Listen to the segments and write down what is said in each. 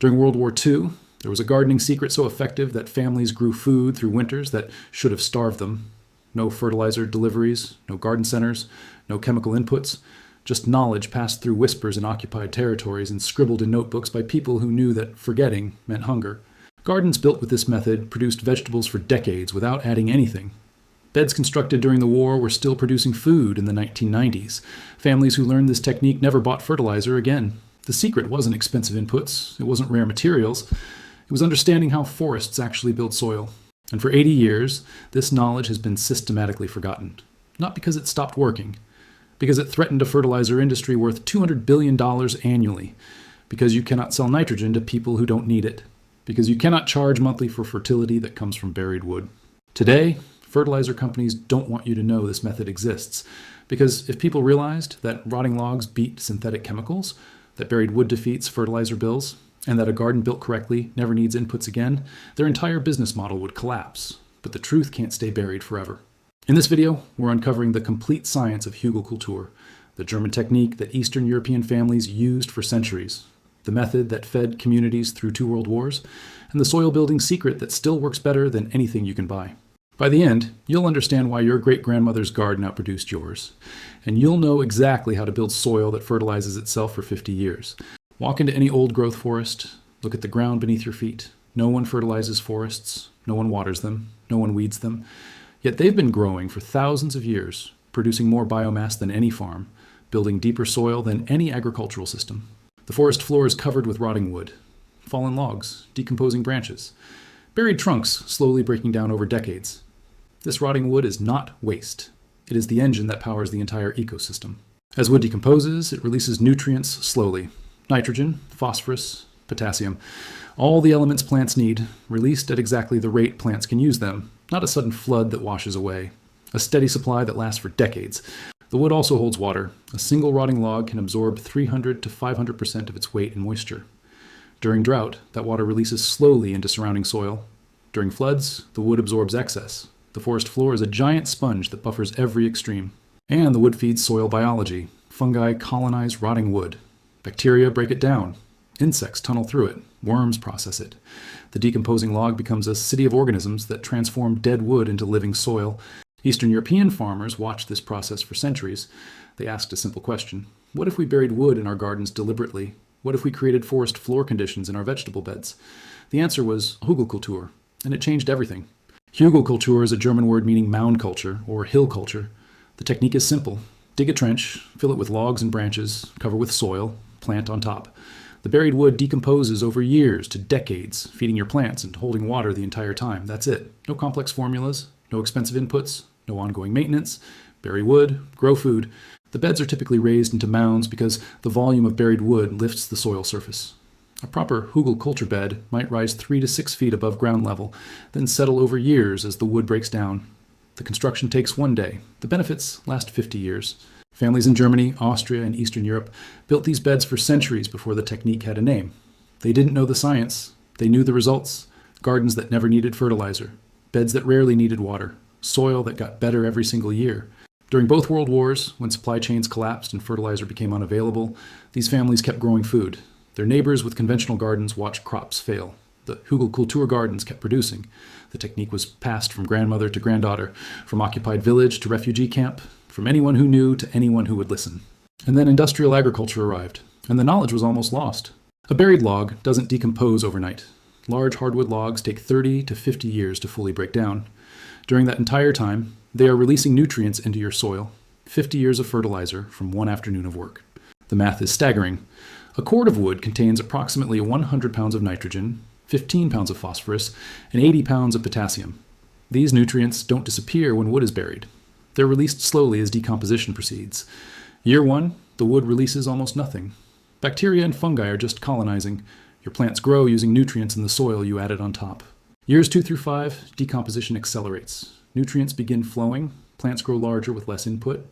During World War II, there was a gardening secret so effective that families grew food through winters that should have starved them. No fertilizer deliveries, no garden centers, no chemical inputs, just knowledge passed through whispers in occupied territories and scribbled in notebooks by people who knew that forgetting meant hunger. Gardens built with this method produced vegetables for decades without adding anything. Beds constructed during the war were still producing food in the 1990s. Families who learned this technique never bought fertilizer again. The secret wasn't expensive inputs, it wasn't rare materials, it was understanding how forests actually build soil. And for 80 years, this knowledge has been systematically forgotten. Not because it stopped working, because it threatened a fertilizer industry worth $200 billion annually, because you cannot sell nitrogen to people who don't need it, because you cannot charge monthly for fertility that comes from buried wood. Today, fertilizer companies don't want you to know this method exists, because if people realized that rotting logs beat synthetic chemicals, that buried wood defeats fertilizer bills, and that a garden built correctly never needs inputs again, their entire business model would collapse. But the truth can't stay buried forever. In this video, we're uncovering the complete science of hugelkultur, the German technique that Eastern European families used for centuries, the method that fed communities through 2 world wars, and the soil-building secret that still works better than anything you can buy. By the end, you'll understand why your great-grandmother's garden outproduced yours, and you'll know exactly how to build soil that fertilizes itself for 50 years. Walk into any old-growth forest, look at the ground beneath your feet. No one fertilizes forests, no one waters them, no one weeds them. Yet they've been growing for thousands of years, producing more biomass than any farm, building deeper soil than any agricultural system. The forest floor is covered with rotting wood, fallen logs, decomposing branches, buried trunks slowly breaking down over decades. This rotting wood is not waste. It is the engine that powers the entire ecosystem. As wood decomposes, it releases nutrients slowly. Nitrogen, phosphorus, potassium, all the elements plants need, released at exactly the rate plants can use them, not a sudden flood that washes away. A steady supply that lasts for decades. The wood also holds water. A single rotting log can absorb 300 to 500% of its weight in moisture. During drought, that water releases slowly into surrounding soil. During floods, the wood absorbs excess. The forest floor is a giant sponge that buffers every extreme. And the wood feeds soil biology. Fungi colonize rotting wood. Bacteria break it down. Insects tunnel through it. Worms process it. The decomposing log becomes a city of organisms that transform dead wood into living soil. Eastern European farmers watched this process for centuries. They asked a simple question. What if we buried wood in our gardens deliberately? What if we created forest floor conditions in our vegetable beds? The answer was hugelkultur, and it changed everything. Hugelkultur is a German word meaning mound culture or hill culture. The technique is simple. Dig a trench, fill it with logs and branches, cover with soil, plant on top. The buried wood decomposes over years to decades, feeding your plants and holding water the entire time. That's it. No complex formulas, no expensive inputs, no ongoing maintenance. Bury wood, grow food. The beds are typically raised into mounds because the volume of buried wood lifts the soil surface. A proper hugelkultur bed might rise 3 to 6 feet above ground level, then settle over years as the wood breaks down. The construction takes 1 day. The benefits last 50 years. Families in Germany, Austria, and Eastern Europe built these beds for centuries before the technique had a name. They didn't know the science. They knew the results. Gardens that never needed fertilizer. Beds that rarely needed water. Soil that got better every single year. During both world wars, when supply chains collapsed and fertilizer became unavailable, these families kept growing food. Their neighbors with conventional gardens watched crops fail. The hugelkultur gardens kept producing. The technique was passed from grandmother to granddaughter, from occupied village to refugee camp, from anyone who knew to anyone who would listen. And then industrial agriculture arrived, and the knowledge was almost lost. A buried log doesn't decompose overnight. Large hardwood logs take 30 to 50 years to fully break down. During that entire time, they are releasing nutrients into your soil, 50 years of fertilizer from 1 afternoon of work. The math is staggering. A cord of wood contains approximately 100 pounds of nitrogen, 15 pounds of phosphorus, and 80 pounds of potassium. These nutrients don't disappear when wood is buried. They're released slowly as decomposition proceeds. Year 1, the wood releases almost nothing. Bacteria and fungi are just colonizing. Your plants grow using nutrients in the soil you added on top. Years 2 through 5, decomposition accelerates. Nutrients begin flowing. Plants grow larger with less input.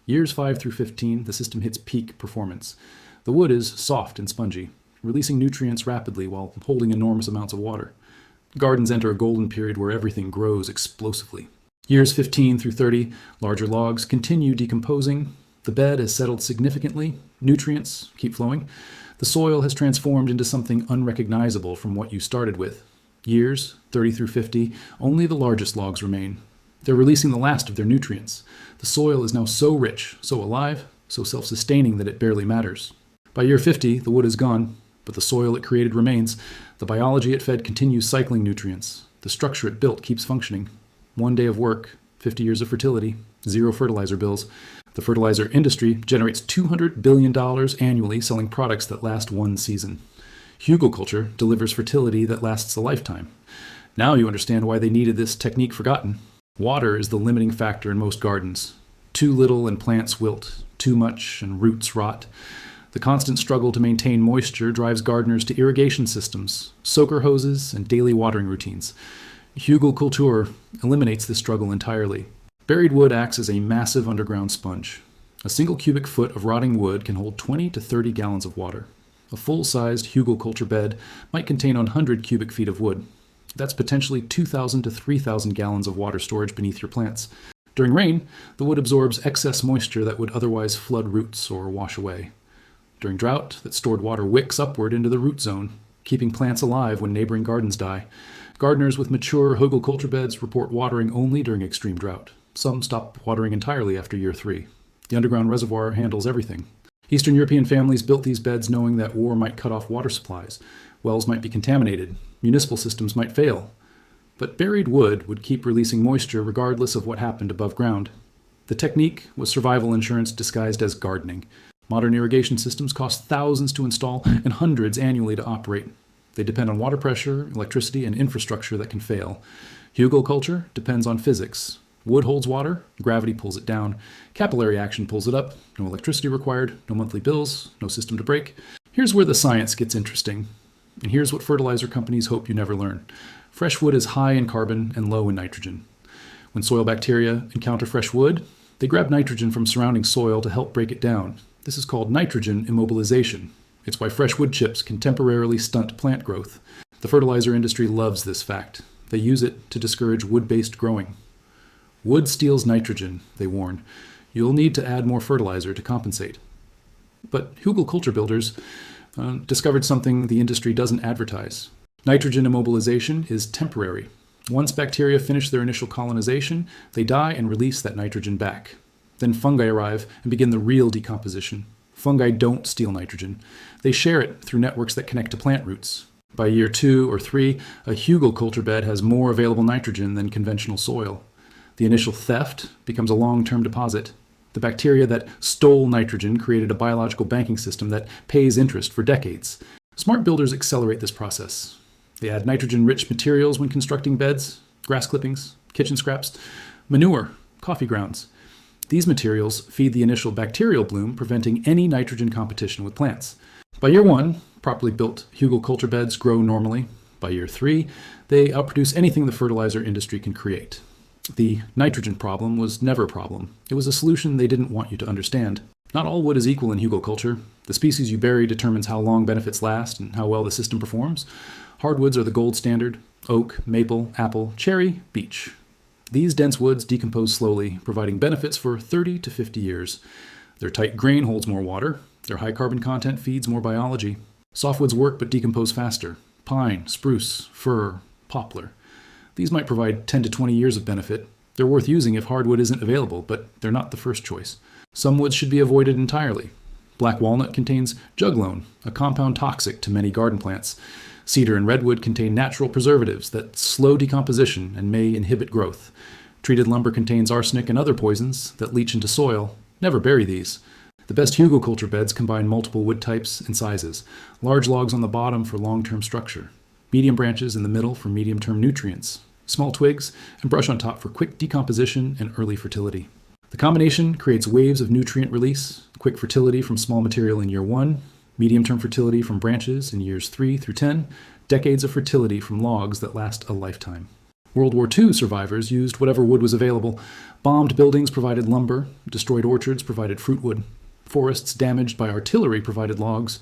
Years 5 through 15, the system hits peak performance. The wood is soft and spongy, releasing nutrients rapidly while holding enormous amounts of water. Gardens enter a golden period where everything grows explosively. Years 15 through 30, larger logs continue decomposing. The bed has settled significantly. Nutrients keep flowing. The soil has transformed into something unrecognizable from what you started with. Years, 30 through 50, only the largest logs remain. They're releasing the last of their nutrients. The soil is now so rich, so alive, so self-sustaining that it barely matters. By year 50, the wood is gone, but the soil it created remains. The biology it fed continues cycling nutrients. The structure it built keeps functioning. 1 day of work, 50 years of fertility, 0 fertilizer bills. The fertilizer industry generates $200 billion annually selling products that last 1 season. Hugelkultur delivers fertility that lasts a lifetime. Now you understand why they needed this technique forgotten. Water is the limiting factor in most gardens. Too little and plants wilt. Too much and roots rot. The constant struggle to maintain moisture drives gardeners to irrigation systems, soaker hoses, and daily watering routines. Hugelkultur eliminates this struggle entirely. Buried wood acts as a massive underground sponge. A single cubic foot of rotting wood can hold 20 to 30 gallons of water. A full-sized hugelkultur bed might contain 100 cubic feet of wood. That's potentially 2,000 to 3,000 gallons of water storage beneath your plants. During rain, the wood absorbs excess moisture that would otherwise flood roots or wash away. During drought, that stored water wicks upward into the root zone, keeping plants alive when neighboring gardens die. Gardeners with mature hugelkultur beds report watering only during extreme drought. Some stop watering entirely after year 3. The underground reservoir handles everything. Eastern European families built these beds knowing that war might cut off water supplies. Wells might be contaminated. Municipal systems might fail. But buried wood would keep releasing moisture regardless of what happened above ground. The technique was survival insurance disguised as gardening. Modern irrigation systems cost thousands to install and hundreds annually to operate. They depend on water pressure, electricity, and infrastructure that can fail. Hugelkultur depends on physics. Wood holds water, gravity pulls it down. Capillary action pulls it up. No electricity required, no monthly bills, no system to break. Here's where the science gets interesting. And here's what fertilizer companies hope you never learn. Fresh wood is high in carbon and low in nitrogen. When soil bacteria encounter fresh wood, they grab nitrogen from surrounding soil to help break it down. This is called nitrogen immobilization. It's why fresh wood chips can temporarily stunt plant growth. The fertilizer industry loves this fact. They use it to discourage wood-based growing. Wood steals nitrogen, they warn. You'll need to add more fertilizer to compensate. But hugelkultur builders discovered something the industry doesn't advertise. Nitrogen immobilization is temporary. Once bacteria finish their initial colonization, they die and release that nitrogen back. Then fungi arrive and begin the real decomposition. Fungi don't steal nitrogen. They share it through networks that connect to plant roots. By year 2 or 3, a hugelkultur bed has more available nitrogen than conventional soil. The initial theft becomes a long-term deposit. The bacteria that stole nitrogen created a biological banking system that pays interest for decades. Smart builders accelerate this process. They add nitrogen-rich materials when constructing beds, grass clippings, kitchen scraps, manure, coffee grounds. These materials feed the initial bacterial bloom, preventing any nitrogen competition with plants. By year 1, properly built hugelkultur beds grow normally. By year 3, they outproduce anything the fertilizer industry can create. The nitrogen problem was never a problem. It was a solution they didn't want you to understand. Not all wood is equal in hugelkultur. The species you bury determines how long benefits last and how well the system performs. Hardwoods are the gold standard: oak, maple, apple, cherry, beech. These dense woods decompose slowly, providing benefits for 30 to 50 years. Their tight grain holds more water. Their high carbon content feeds more biology. Softwoods work but decompose faster. Pine, spruce, fir, poplar. These might provide 10 to 20 years of benefit. They're worth using if hardwood isn't available, but they're not the first choice. Some woods should be avoided entirely. Black walnut contains juglone, a compound toxic to many garden plants. Cedar and redwood contain natural preservatives that slow decomposition and may inhibit growth. Treated lumber contains arsenic and other poisons that leach into soil. Never bury these. The best hugelkultur beds combine multiple wood types and sizes. Large logs on the bottom for long-term structure. Medium branches in the middle for medium-term nutrients. Small twigs and brush on top for quick decomposition and early fertility. The combination creates waves of nutrient release, quick fertility from small material in year 1, medium-term fertility from branches in years 3 through 10, decades of fertility from logs that last a lifetime. World War II survivors used whatever wood was available. Bombed buildings provided lumber, destroyed orchards provided fruit wood. Forests damaged by artillery provided logs.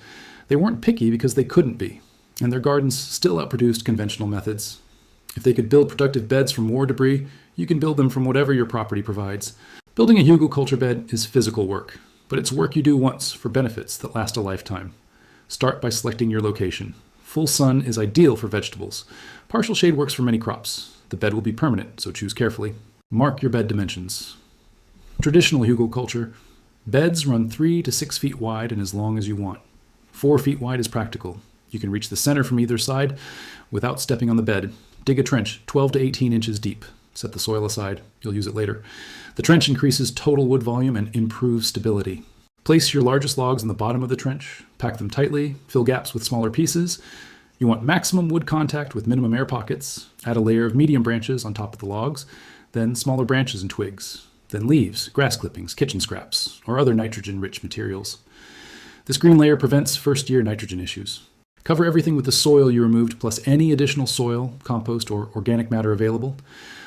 They weren't picky because they couldn't be, and their gardens still outproduced conventional methods. If they could build productive beds from war debris, you can build them from whatever your property provides. Building a hugelkultur bed is physical work, but it's work you do once for benefits that last a lifetime. Start by selecting your location. Full sun is ideal for vegetables. Partial shade works for many crops. The bed will be permanent, so choose carefully. Mark your bed dimensions. Traditional hugelkultur. Beds run 3 to 6 feet wide and as long as you want. 4 feet wide is practical. You can reach the center from either side without stepping on the bed. Dig a trench 12 to 18 inches deep. Set the soil aside. You'll use it later. The trench increases total wood volume and improves stability. Place your largest logs in the bottom of the trench. Pack them tightly. Fill gaps with smaller pieces. You want maximum wood contact with minimum air pockets. Add a layer of medium branches on top of the logs, then smaller branches and twigs, then leaves, grass clippings, kitchen scraps, or other nitrogen-rich materials. This green layer prevents first-year nitrogen issues. Cover everything with the soil you removed plus any additional soil, compost, or organic matter available.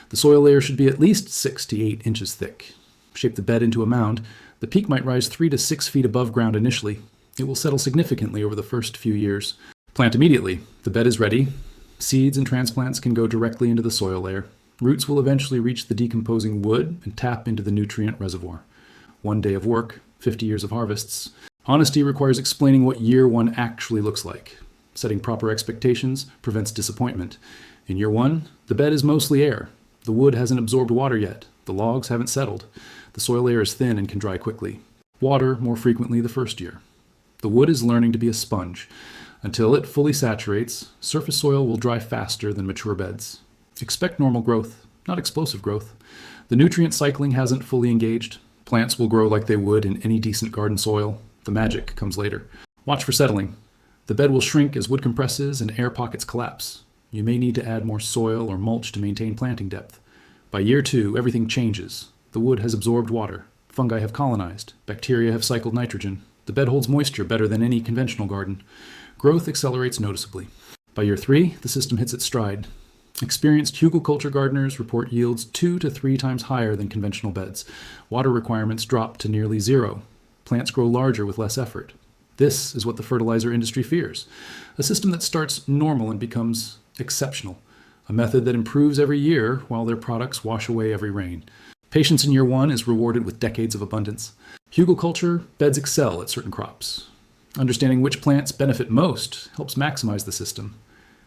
The soil layer should be at least 6 to 8 inches thick. Shape the bed into a mound. The peak might rise 3 to 6 feet above ground initially. It will settle significantly over the first few years. Plant immediately. The bed is ready. Seeds and transplants can go directly into the soil layer. Roots will eventually reach the decomposing wood and tap into the nutrient reservoir. 1 day of work, 50 years of harvests. Honesty requires explaining what year 1 actually looks like. Setting proper expectations prevents disappointment. In year 1, the bed is mostly air. The wood hasn't absorbed water yet. The logs haven't settled. The soil layer is thin and can dry quickly. Water more frequently the first year. The wood is learning to be a sponge. Until it fully saturates, surface soil will dry faster than mature beds. Expect normal growth, not explosive growth. The nutrient cycling hasn't fully engaged. Plants will grow like they would in any decent garden soil. The magic comes later. Watch for settling. The bed will shrink as wood compresses and air pockets collapse. You may need to add more soil or mulch to maintain planting depth. By year 2, everything changes. The wood has absorbed water. Fungi have colonized. Bacteria have cycled nitrogen. The bed holds moisture better than any conventional garden. Growth accelerates noticeably. By year 3, the system hits its stride. Experienced hugelkultur gardeners report yields 2 to 3 times higher than conventional beds. Water requirements drop to nearly zero. Plants grow larger with less effort. This is what the fertilizer industry fears. A system that starts normal and becomes exceptional. A method that improves every year while their products wash away every rain. Patience in year 1 is rewarded with decades of abundance. Hugelkultur beds excel at certain crops. Understanding which plants benefit most helps maximize the system.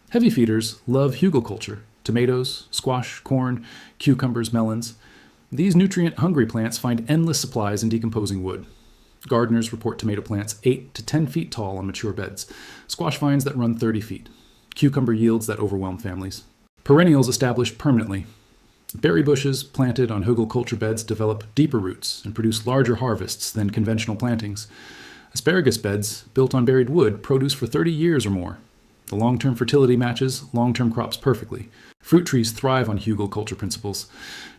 Heavy feeders love hugelkultur: tomatoes, squash, corn, cucumbers, melons. These nutrient-hungry plants find endless supplies in decomposing wood. Gardeners report tomato plants 8 to 10 feet tall on mature beds, squash vines that run 30 feet, cucumber yields that overwhelm families. Perennials established permanently. Berry bushes planted on hugelkultur beds develop deeper roots and produce larger harvests than conventional plantings. Asparagus beds, built on buried wood, produce for 30 years or more. The long-term fertility matches long-term crops perfectly. Fruit trees thrive on hugelkultur principles.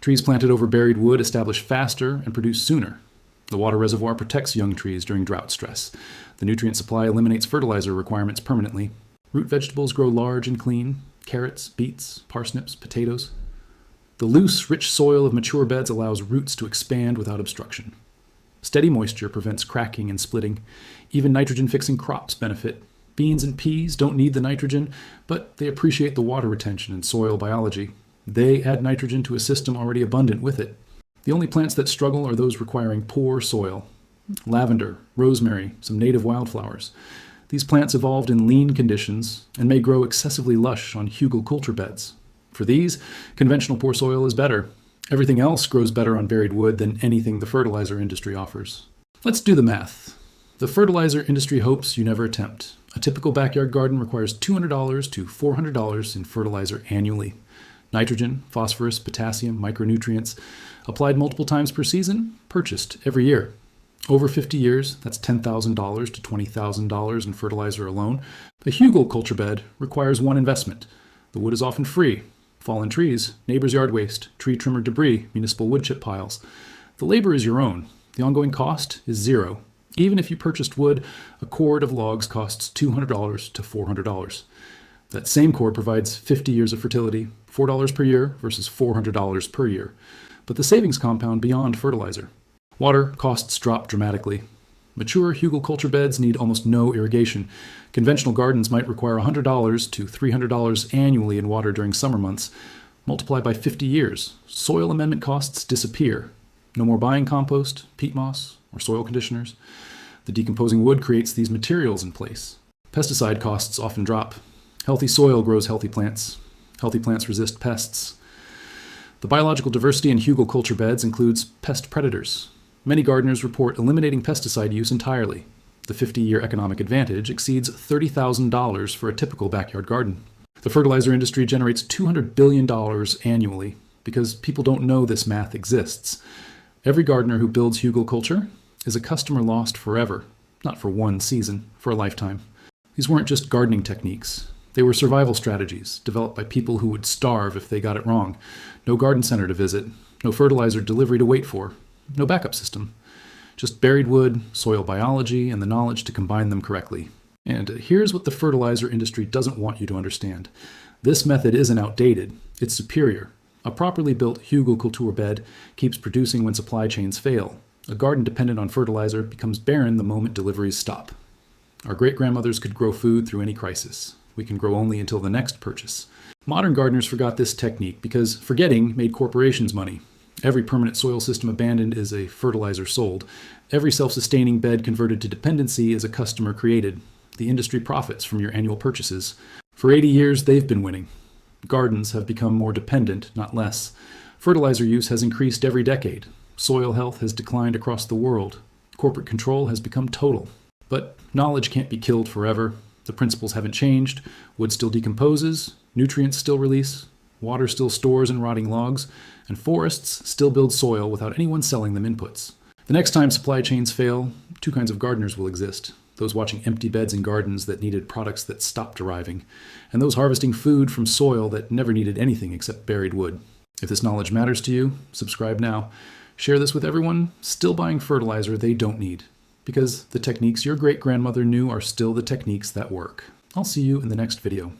Trees planted over buried wood establish faster and produce sooner. The water reservoir protects young trees during drought stress. The nutrient supply eliminates fertilizer requirements permanently. Root vegetables grow large and clean: carrots, beets, parsnips, potatoes. The loose, rich soil of mature beds allows roots to expand without obstruction. Steady moisture prevents cracking and splitting. Even nitrogen-fixing crops benefit. Beans and peas don't need the nitrogen, but they appreciate the water retention and soil biology. They add nitrogen to a system already abundant with it. The only plants that struggle are those requiring poor soil. Lavender, rosemary, some native wildflowers. These plants evolved in lean conditions and may grow excessively lush on hugelkultur beds. For these, conventional poor soil is better. Everything else grows better on buried wood than anything the fertilizer industry offers. Let's do the math. The fertilizer industry hopes you never attempt. A typical backyard garden requires $200 to $400 in fertilizer annually. Nitrogen, phosphorus, potassium, micronutrients, applied multiple times per season, purchased every year. Over 50 years, that's $10,000 to $20,000 in fertilizer alone. A hugelkultur bed requires one investment. The wood is often free. Fallen trees, neighbor's yard waste, tree trimmer debris, municipal wood chip piles. The labor is your own. The ongoing cost is zero. Even if you purchased wood, a cord of logs costs $200 to $400. That same cord provides 50 years of fertility, $4 per year versus $400 per year. But the savings compound beyond fertilizer. Water costs drop dramatically. Mature hugelkultur beds need almost no irrigation. Conventional gardens might require $100 to $300 annually in water during summer months. Multiply by 50 years. Soil amendment costs disappear. No more buying compost, peat moss, or soil conditioners. The decomposing wood creates these materials in place. Pesticide costs often drop. Healthy soil grows healthy plants. Healthy plants resist pests. The biological diversity in hugelkultur beds includes pest predators. Many gardeners report eliminating pesticide use entirely. The 50-year economic advantage exceeds $30,000 for a typical backyard garden. The fertilizer industry generates $200 billion annually because people don't know this math exists. Every gardener who builds hugelkultur is a customer lost forever, not for one season, for a lifetime. These weren't just gardening techniques. They were survival strategies developed by people who would starve if they got it wrong. No garden center to visit, no fertilizer delivery to wait for, no backup system. Just buried wood, soil biology, and the knowledge to combine them correctly. And here's what the fertilizer industry doesn't want you to understand. This method isn't outdated, it's superior. A properly built hugelkultur bed keeps producing when supply chains fail. A garden dependent on fertilizer becomes barren the moment deliveries stop. Our great-grandmothers could grow food through any crisis. We can grow only until the next purchase. Modern gardeners forgot this technique because forgetting made corporations money. Every permanent soil system abandoned is a fertilizer sold. Every self-sustaining bed converted to dependency is a customer created. The industry profits from your annual purchases. For 80 years, they've been winning. Gardens have become more dependent, not less. Fertilizer use has increased every decade. Soil health has declined across the world. Corporate control has become total. But knowledge can't be killed forever. The principles haven't changed. Wood still decomposes. Nutrients still release. Water still stores in rotting logs. And forests still build soil without anyone selling them inputs. The next time supply chains fail, two kinds of gardeners will exist. Those watching empty beds in gardens that needed products that stopped arriving, and those harvesting food from soil that never needed anything except buried wood. If this knowledge matters to you, subscribe now. Share this with everyone still buying fertilizer they don't need, because the techniques your great-grandmother knew are still the techniques that work. I'll see you in the next video.